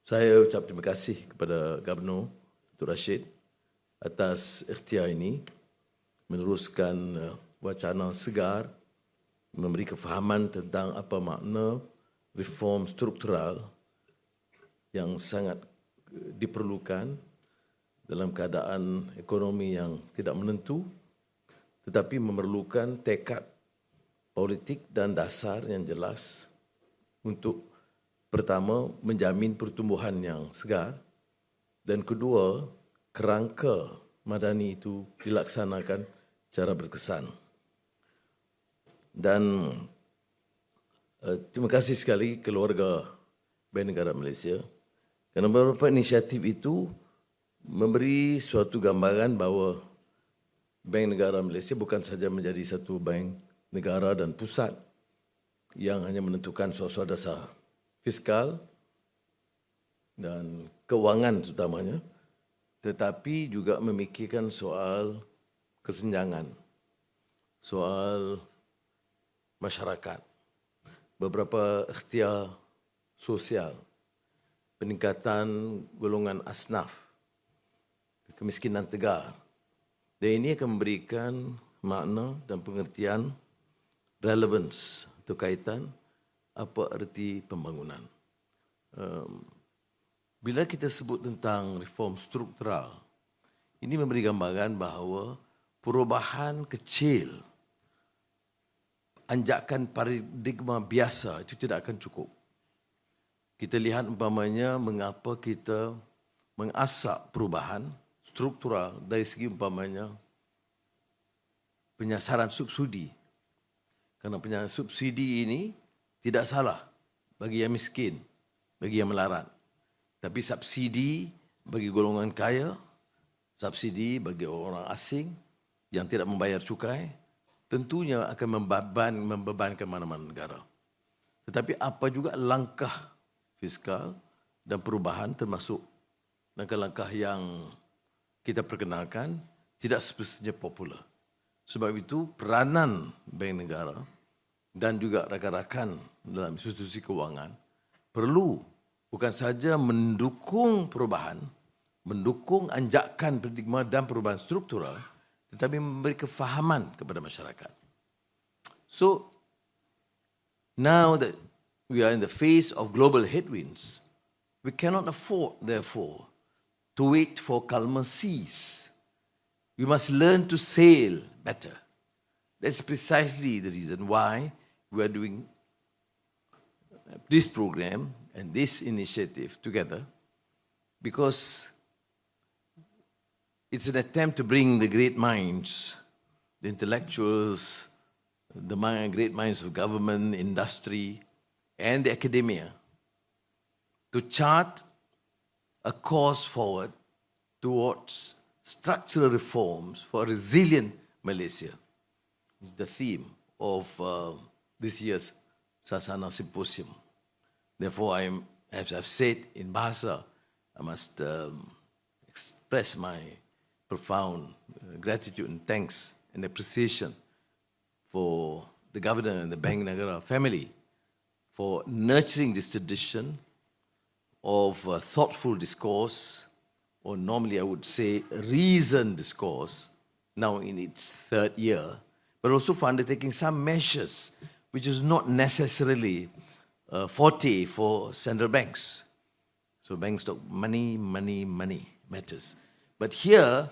Saya ucap terima kasih kepada Gubernur Dr. Rashid atas ikhtiar ini meneruskan wacana segar, memberi kefahaman tentang apa makna reform struktural yang sangat diperlukan dalam keadaan ekonomi yang tidak menentu, tetapi memerlukan tekad politik dan dasar yang jelas untuk pertama, menjamin pertumbuhan yang segar, dan kedua, kerangka madani itu dilaksanakan secara berkesan. Dan terima kasih sekali keluarga Bank Negara Malaysia kerana beberapa inisiatif itu memberi suatu gambaran bahawa Bank Negara Malaysia bukan sahaja menjadi satu bank negara dan pusat yang hanya menentukan suatu dasar fiskal dan kewangan terutamanya, tetapi juga memikirkan soal kesenjangan, soal masyarakat, beberapa ikhtiar sosial, peningkatan golongan asnaf, kemiskinan tegar. Dan ini akan memberikan makna dan pengertian relevance atau kaitan apa erti pembangunan. Bila kita sebut tentang reform struktural, ini memberi gambaran bahawa perubahan kecil, anjakan paradigma biasa itu tidak akan cukup. Kita lihat umpamanya mengapa kita mengasap perubahan struktural dari segi umpamanya penyasaran subsidi. Kerana penyasaran subsidi ini tidak salah bagi yang miskin, bagi yang melarat. Tapi subsidi bagi golongan kaya, subsidi bagi orang asing yang tidak membayar cukai, tentunya akan membebankan mana-mana negara. Tetapi apa juga langkah fiskal dan perubahan termasuk langkah-langkah yang kita perkenalkan tidak semestinya popular. Sebab itu peranan Bank Negara dan juga rakan-rakan dalam institusi kewangan perlu bukan saja mendukung perubahan, mendukung anjakan paradigma dan perubahan struktural, tetapi memberi kefahaman kepada masyarakat. So, now that we are in the face of global headwinds, we cannot afford, therefore, to wait for calmer seas. We must learn to sail better. That's precisely the reason why we are doing this program and this initiative together, because it's an attempt to bring the great minds, the intellectuals, the great minds of government, industry, and the academia to chart a course forward towards structural reforms for a resilient Malaysia. The theme of this year's Sasana Symposium. Therefore, as I've said in Bahasa, I must express my profound gratitude and thanks and appreciation for the Governor and the Bank Negara family for nurturing this tradition of thoughtful discourse, or normally I would say reasoned discourse, now in its third year, but also for undertaking some measures which is not necessarily forte for central banks. So banks talk money matters. But here,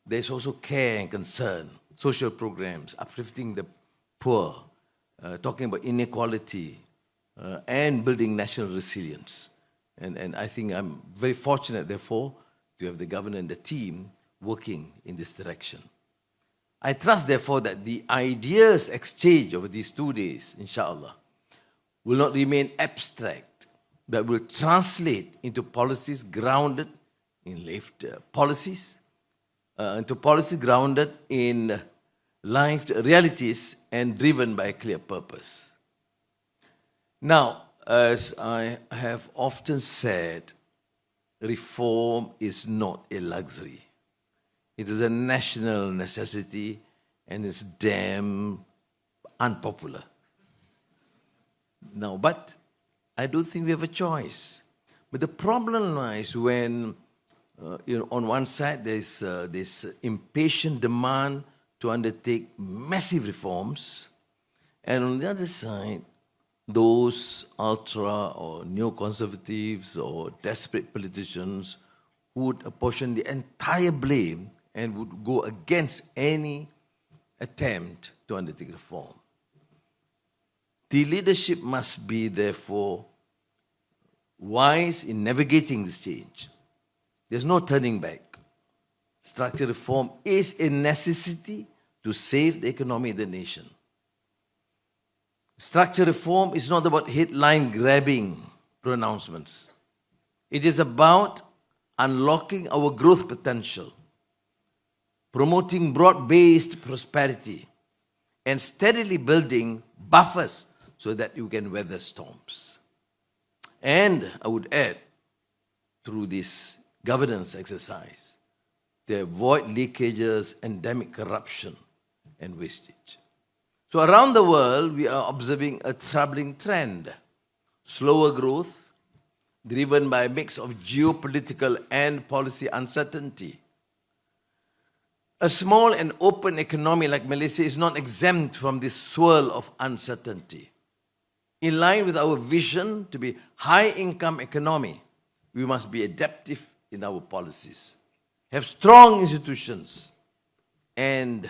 there's also care and concern, social programs, uplifting the poor, talking about inequality, and building national resilience. And I think I'm very fortunate, therefore, to have the governor and the team working in this direction. I trust, therefore, that the ideas exchanged over these 2 days, inshallah, will not remain abstract, but will translate into policies grounded in lived policies, into policies grounded in lived realities and driven by a clear purpose. Now, as I have often said, reform is not a luxury. It is a national necessity and it's damn unpopular. Now, but I don't think we have a choice. But the problem lies when, on one side, there's this impatient demand to undertake massive reforms, and on the other side, those ultra or neoconservatives or desperate politicians who would apportion the entire blame and would go against any attempt to undertake reform. The leadership must be, therefore, wise in navigating this change. There's no turning back. Structural reform is a necessity to save the economy of the nation. Structural reform is not about headline-grabbing pronouncements. It is about unlocking our growth potential, promoting broad-based prosperity, and steadily building buffers so that you can weather storms. And I would add, through this governance exercise, to avoid leakages, endemic corruption, and wastage. So around the world, we are observing a troubling trend. Slower growth, driven by a mix of geopolitical and policy uncertainty. A small and open economy like Malaysia is not exempt from this swirl of uncertainty. In line with our vision to be high-income economy, we must be adaptive in our policies, have strong institutions, and,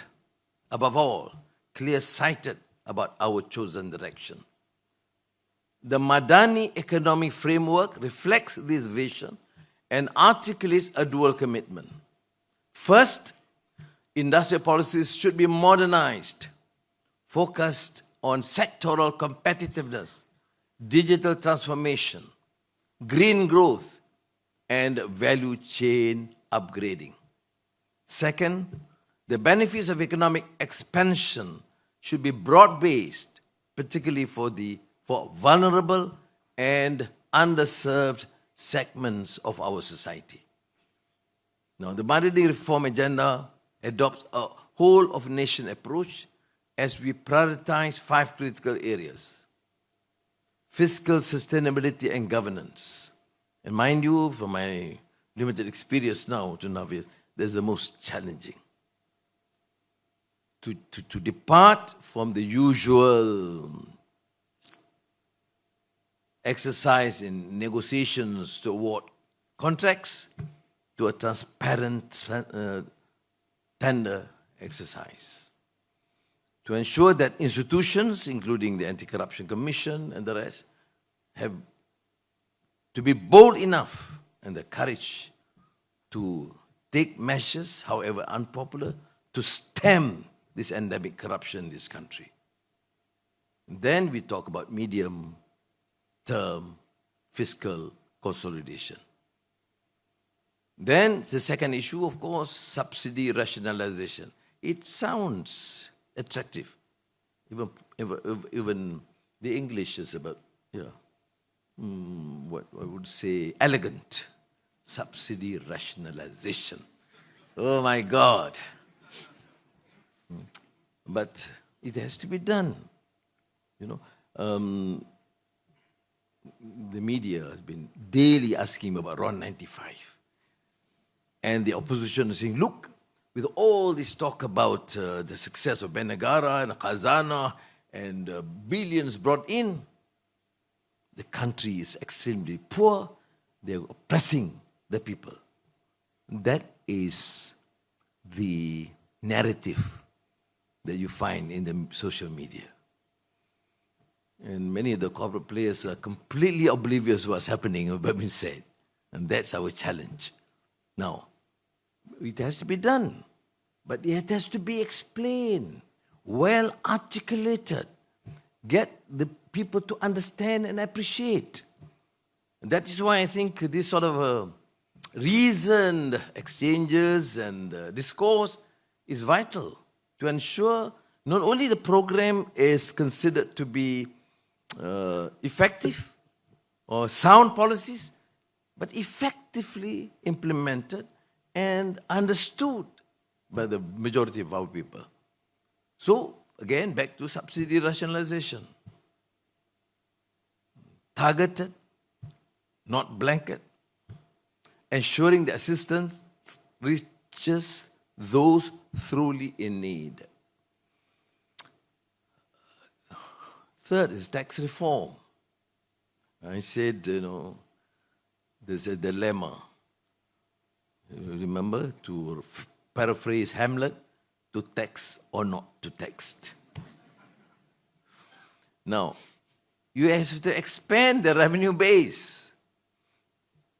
above all, clear-sighted about our chosen direction. The Madani economic framework reflects this vision and articulates a dual commitment. First, industrial policies should be modernized, focused on sectoral competitiveness, digital transformation, green growth, and value chain upgrading. Second, the benefits of economic expansion should be broad-based, particularly for vulnerable and underserved segments of our society. Now, the Madani reform agenda adopts a whole-of-nation approach as we prioritize 5 critical areas: fiscal sustainability and governance. And mind you, from my limited experience now to Navias, that's the most challenging. To depart from the usual exercise in negotiations to award contracts to a transparent tender exercise. To ensure that institutions, including the Anti-Corruption Commission and the rest, have to be bold enough and the courage to take measures, however unpopular, to stem this endemic corruption in this country. Then we talk about medium-term fiscal consolidation. Then the second issue, of course, subsidy rationalization. It sounds attractive. Even the English is about, what I would say, elegant. Subsidy rationalization. Oh my God. But it has to be done. The media has been daily asking about RON 95. And the opposition is saying, look, with all this talk about the success of Benegara and Khazanah and billions brought in, the country is extremely poor. They're oppressing the people. That is the narrative that you find in the social media. And many of the corporate players are completely oblivious to what's happening, what being said. And that's our challenge. Now, it has to be done, but it has to be explained, well articulated, get the people to understand and appreciate. And that is why I think this sort of reasoned exchanges and discourse is vital to ensure not only the program is considered to be effective or sound policies, but effectively implemented and understood by the majority of our people. So, again, back to subsidy rationalization. Targeted, not blanket, ensuring the assistance reaches those truly in need. Third is tax reform. I said, there's a dilemma. You remember, to paraphrase Hamlet, to tax or not to tax. Now, you have to expand the revenue base.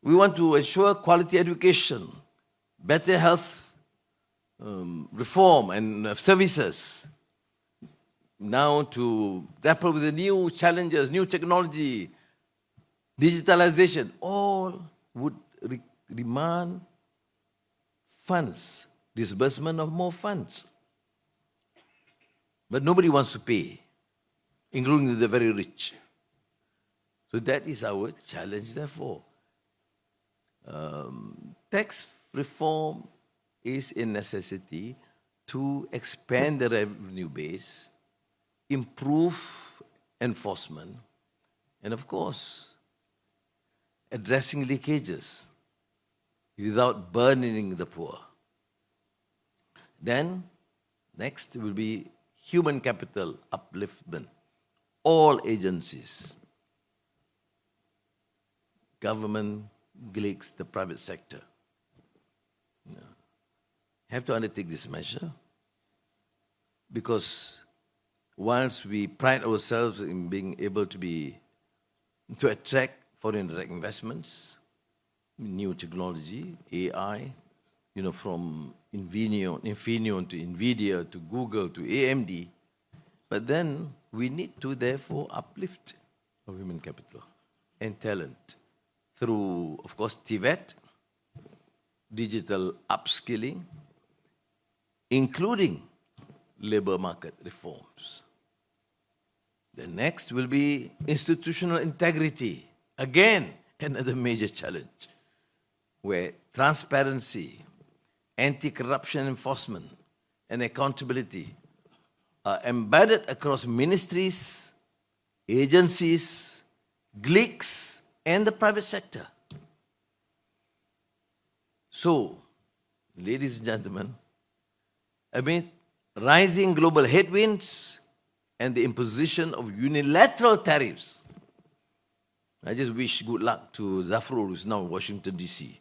We want to ensure quality education, better health reform and services. Now to grapple with the new challenges, new technology, digitalization, all would demand funds, disbursement of more funds. But nobody wants to pay, including the very rich. So that is our challenge, therefore. Tax reform is a necessity to expand the revenue base, improve enforcement, and of course, addressing leakages without burdening the poor. Then, next will be human capital upliftment. All agencies, government, GLICs, the private sector, have to undertake this measure, because whilst we pride ourselves in being able to attract foreign direct investments, new technology, AI, from Infineon to NVIDIA to Google to AMD, but then we need to therefore uplift our human capital and talent through, of course, TVET, digital upskilling, including labor market reforms. The next will be institutional integrity. Again, another major challenge, where transparency, anti-corruption enforcement, and accountability are embedded across ministries, agencies, GLICs, and the private sector. So, ladies and gentlemen, amid rising global headwinds and the imposition of unilateral tariffs, I just wish good luck to Zafrul, who is now in Washington, D.C.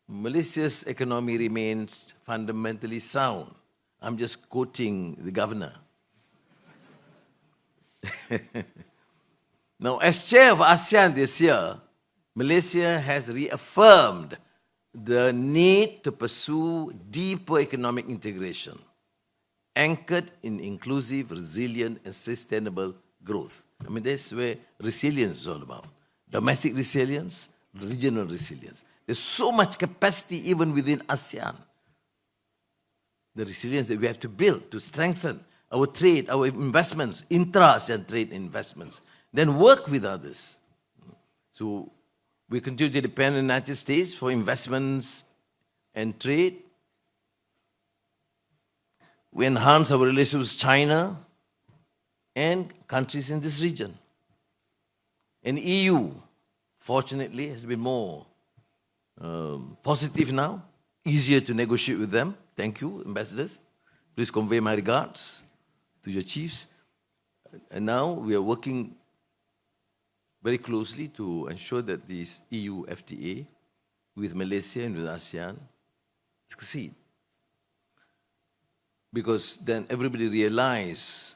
Malaysia's economy remains fundamentally sound. I'm just quoting the governor. Now, as chair of ASEAN this year, Malaysia has reaffirmed the need to pursue deeper economic integration, anchored in inclusive, resilient, and sustainable growth. I mean, that's where resilience is all about. Domestic resilience, regional resilience. There's so much capacity even within ASEAN. The resilience that we have to build to strengthen our trade, our investments, intra-ASEAN trade investments, then work with others. So we continue to depend on the United States for investments and trade. We enhance our relations with China and countries in this region. And EU, fortunately, has been more positive now, easier to negotiate with them. Thank you, ambassadors. Please convey my regards to your chiefs. And now we are working very closely to ensure that this EU FTA with Malaysia and with ASEAN succeed. Because then everybody realizes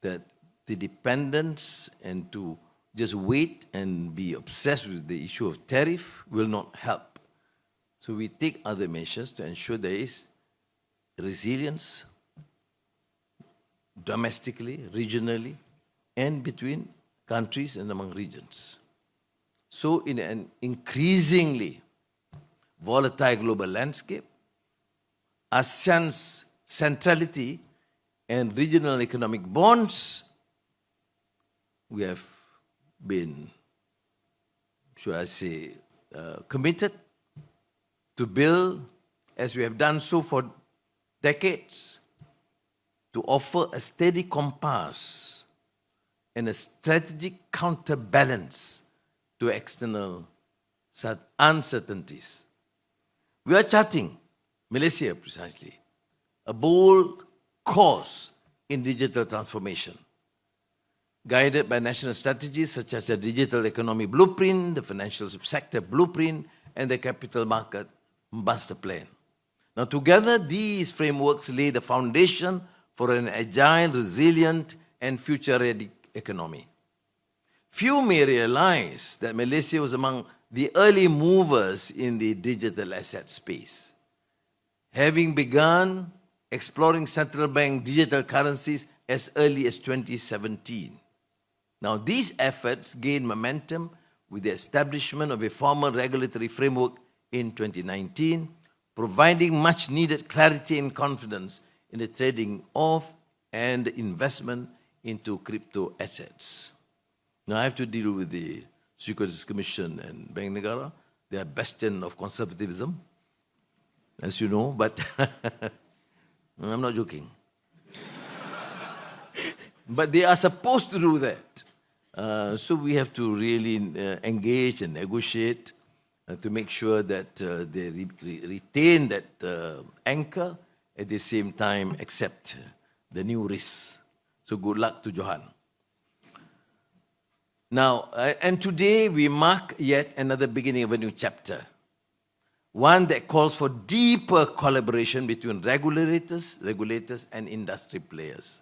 that the dependence and to just wait and be obsessed with the issue of tariff will not help. So we take other measures to ensure there is resilience domestically, regionally, and between countries and among regions. So in an increasingly volatile global landscape, ASEAN's centrality and regional economic bonds, we have been, should I say, committed to build, as we have done so for decades, to offer a steady compass and a strategic counterbalance to external uncertainties. We are charting, Malaysia precisely, a bold course in digital transformation, guided by national strategies such as the Digital Economy Blueprint, the Financial Sector Blueprint, and the Capital Market Master Plan. Now, together, these frameworks lay the foundation for an agile, resilient, and future-ready economy. Few may realize that Malaysia was among the early movers in the digital asset space, having begun exploring central bank digital currencies as early as 2017. Now, these efforts gained momentum with the establishment of a formal regulatory framework in 2019, providing much-needed clarity and confidence in the trading of and investment into crypto assets. Now, I have to deal with the Securities Commission and Bank Negara. They are bastion of conservatism, as you know, but I'm not joking. But they are supposed to do that. So we have to really engage and negotiate to make sure that they retain that anchor, at the same time accept the new risks. So good luck to Johan. Now, and today we mark yet another beginning of a new chapter, one that calls for deeper collaboration between regulators and industry players.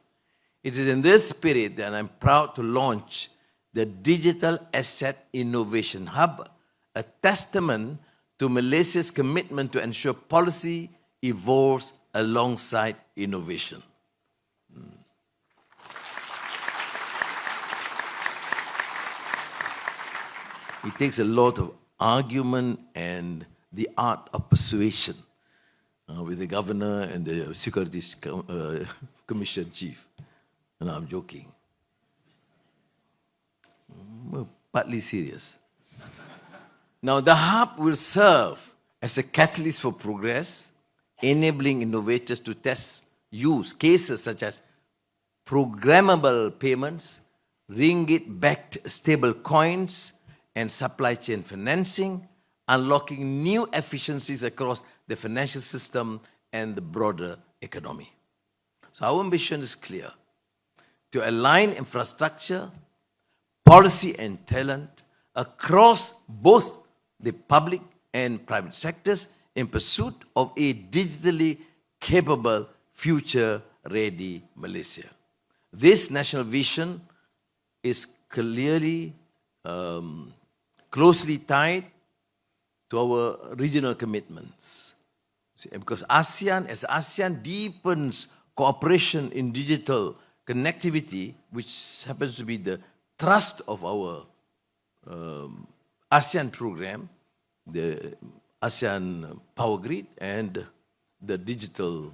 It is in this spirit that I'm proud to launch the Digital Asset Innovation Hub, a testament to Malaysia's commitment to ensure policy evolves alongside innovation. It takes a lot of argument and the art of persuasion with the governor and the Securities Commission chief. And I'm joking. Partly serious. Now, the hub will serve as a catalyst for progress, enabling innovators to test use cases such as programmable payments, ringgit-backed stable coins, and supply chain financing, unlocking new efficiencies across the financial system and the broader economy. So our ambition is clear: to align infrastructure, policy, and talent across both the public and private sectors in pursuit of a digitally capable, future-ready Malaysia. This national vision is clearly closely tied to our regional commitments. Because as ASEAN deepens cooperation in digital connectivity, which happens to be the thrust of our ASEAN program, the ASEAN Power Grid and the digital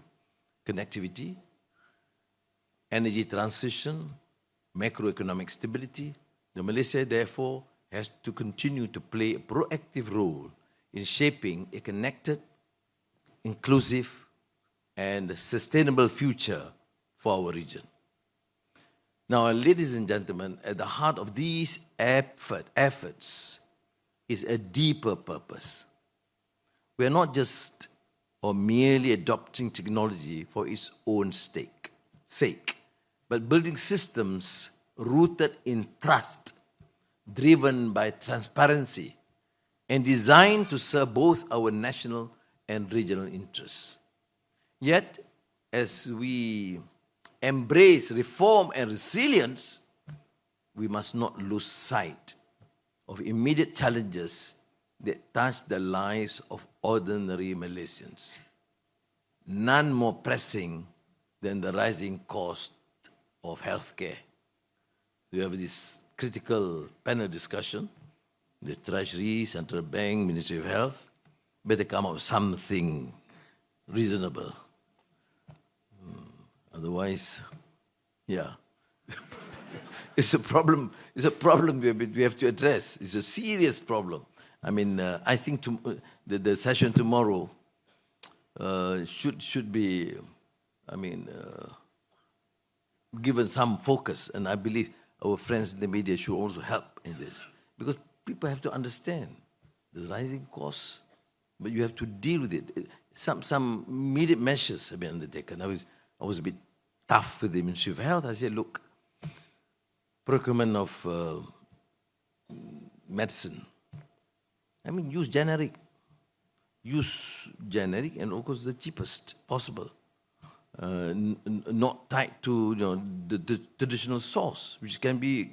connectivity, energy transition, macroeconomic stability, Malaysia therefore has to continue to play a proactive role in shaping a connected, inclusive, and sustainable future for our region. Now, ladies and gentlemen, at the heart of these efforts is a deeper purpose. We are not just or merely adopting technology for its own sake, but building systems rooted in trust, driven by transparency, and designed to serve both our national and regional interests. Yet, as we embrace reform and resilience, we must not lose sight of immediate challenges that touch the lives of ordinary Malaysians. None more pressing than the rising cost of healthcare. We have this critical panel discussion. The Treasury, Central Bank, Ministry of Health better come up with something reasonable. Otherwise, yeah. It's a problem we have to address. It's a serious problem. I mean, I think the session tomorrow should be, given some focus, and I believe our friends in the media should also help in this. Because people have to understand there's rising costs, but you have to deal with it. Some immediate measures have been undertaken. I was a bit tough with the Ministry of Health. I said, look, procurement of medicine, I mean, use generic. Use generic and of course the cheapest possible. Not tied to the traditional source, which can be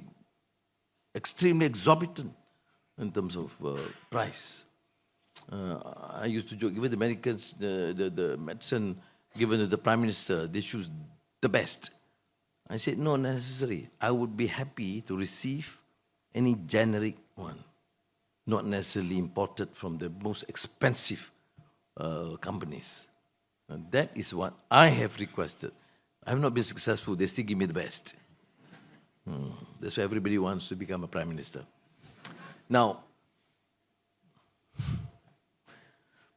extremely exorbitant in terms of price. I used to joke, given the Americans, the medicine given to the Prime Minister, they choose the best. I said, no, necessary. I would be happy to receive any generic one, not necessarily imported from the most expensive companies. And that is what I have requested. I have not been successful. They still give me the best. That's why everybody wants to become a Prime Minister. Now,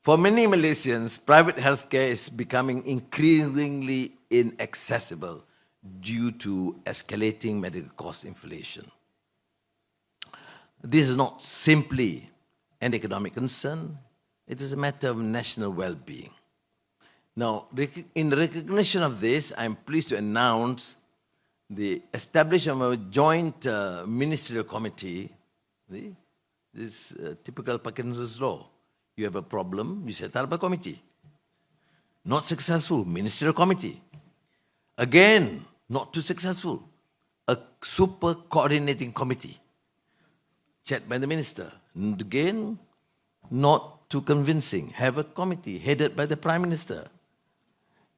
for many Malaysians, private healthcare is becoming increasingly inaccessible due to escalating medical cost inflation. This is not simply an economic concern, it is a matter of national well-being. Now, in recognition of this, I'm pleased to announce the establishment of a joint ministerial committee. See? This typical Parkinson's law. You have a problem, you set up a committee. Not successful, ministerial committee. Again, not too successful, a super coordinating committee, chaired by the minister. And again, not too convincing, have a committee headed by the Prime Minister.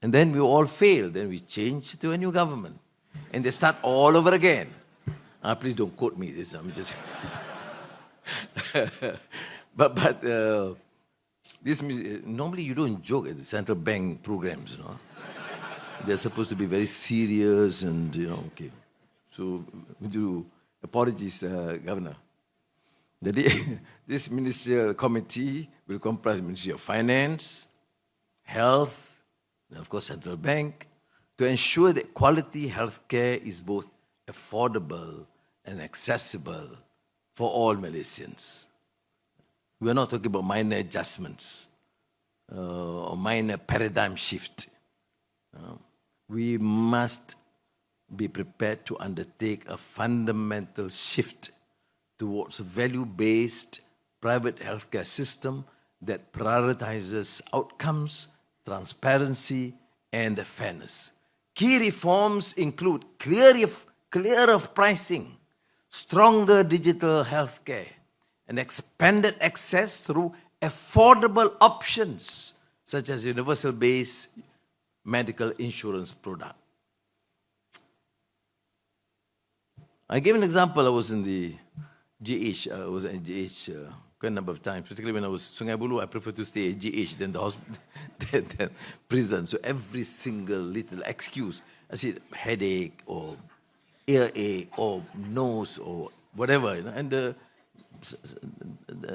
And then we all fail, then we change to a new government. And they start all over again. Please don't quote me this, I'm just... but this normally you don't joke at the central bank programs, you know. They're supposed to be very serious and, you know, okay. So, we do apologies, Governor. This ministerial committee will comprise the Ministry of Finance, Health, and of course Central Bank, to ensure that quality healthcare is both affordable and accessible for all Malaysians. We are not talking about minor adjustments or minor paradigm shift. We must be prepared to undertake a fundamental shift towards a value-based private healthcare system that prioritizes outcomes, transparency, and fairness. Key reforms include clearer pricing, stronger digital healthcare, and expanded access through affordable options such as universal-based medical insurance product. I gave an example. I was in the GH. I was in GH quite a number of times, particularly when I was Sungai Buloh. I prefer to stay at GH than the hospital, than prison. So every single little excuse, I said headache or earache or nose or whatever, you know, and the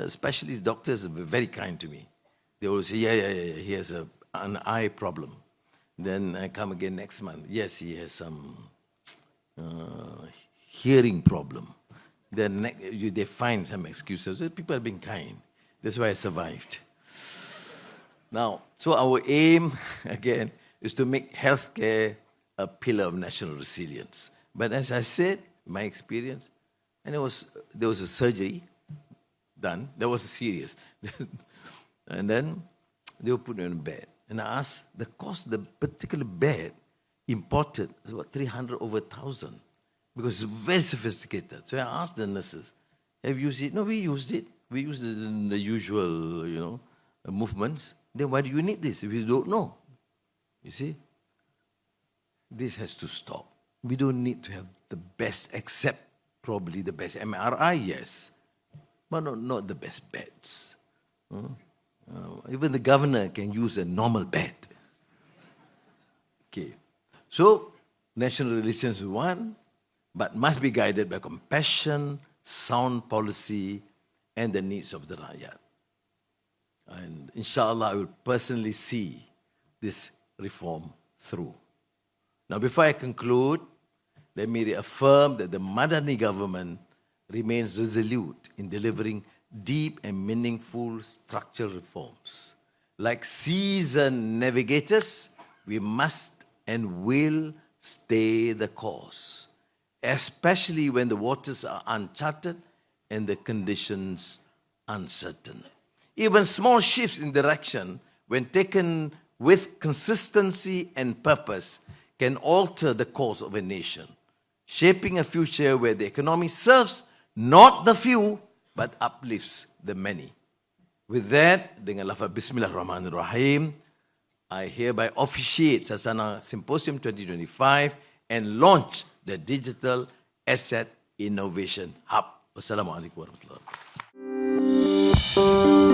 specialist doctors were very kind to me. They always say, yeah, he has an eye problem. Then I come again next month. Yes, he has some hearing problem. Then they find some excuses. People have been kind. That's why I survived. Now, so our aim, again, is to make healthcare a pillar of national resilience. But as I said, my experience, and there was a surgery done, that was serious. And then they were put me on a bed. And I asked, the cost of the particular bed imported is about 300 over 1,000 because it's very sophisticated. So I asked the nurses, have you used it? No, we used it. We used it in the usual, you know, movements. Then why do you need this if you don't know? You see? This has to stop. We don't need to have the best, except probably the best MRI, yes, but not the best beds. Even the governor can use a normal bed. Okay. So, national relations is one, but must be guided by compassion, sound policy, and the needs of the rakyat. And inshallah, I will personally see this reform through. Now, before I conclude, let me reaffirm that the Madani government remains resolute in delivering deep and meaningful structural reforms. Like seasoned navigators, we must and will stay the course, especially when the waters are uncharted and the conditions uncertain. Even small shifts in direction, when taken with consistency and purpose, can alter the course of a nation, shaping a future where the economy serves not the few, but uplifts the many. With that, dengan lafaz Bismillahirrahmanirrahim, I hereby officiate Sasana Symposium 2025 and launch the Digital Asset Innovation Hub. Wassalamualaikum warahmatullahi wabarakatuh.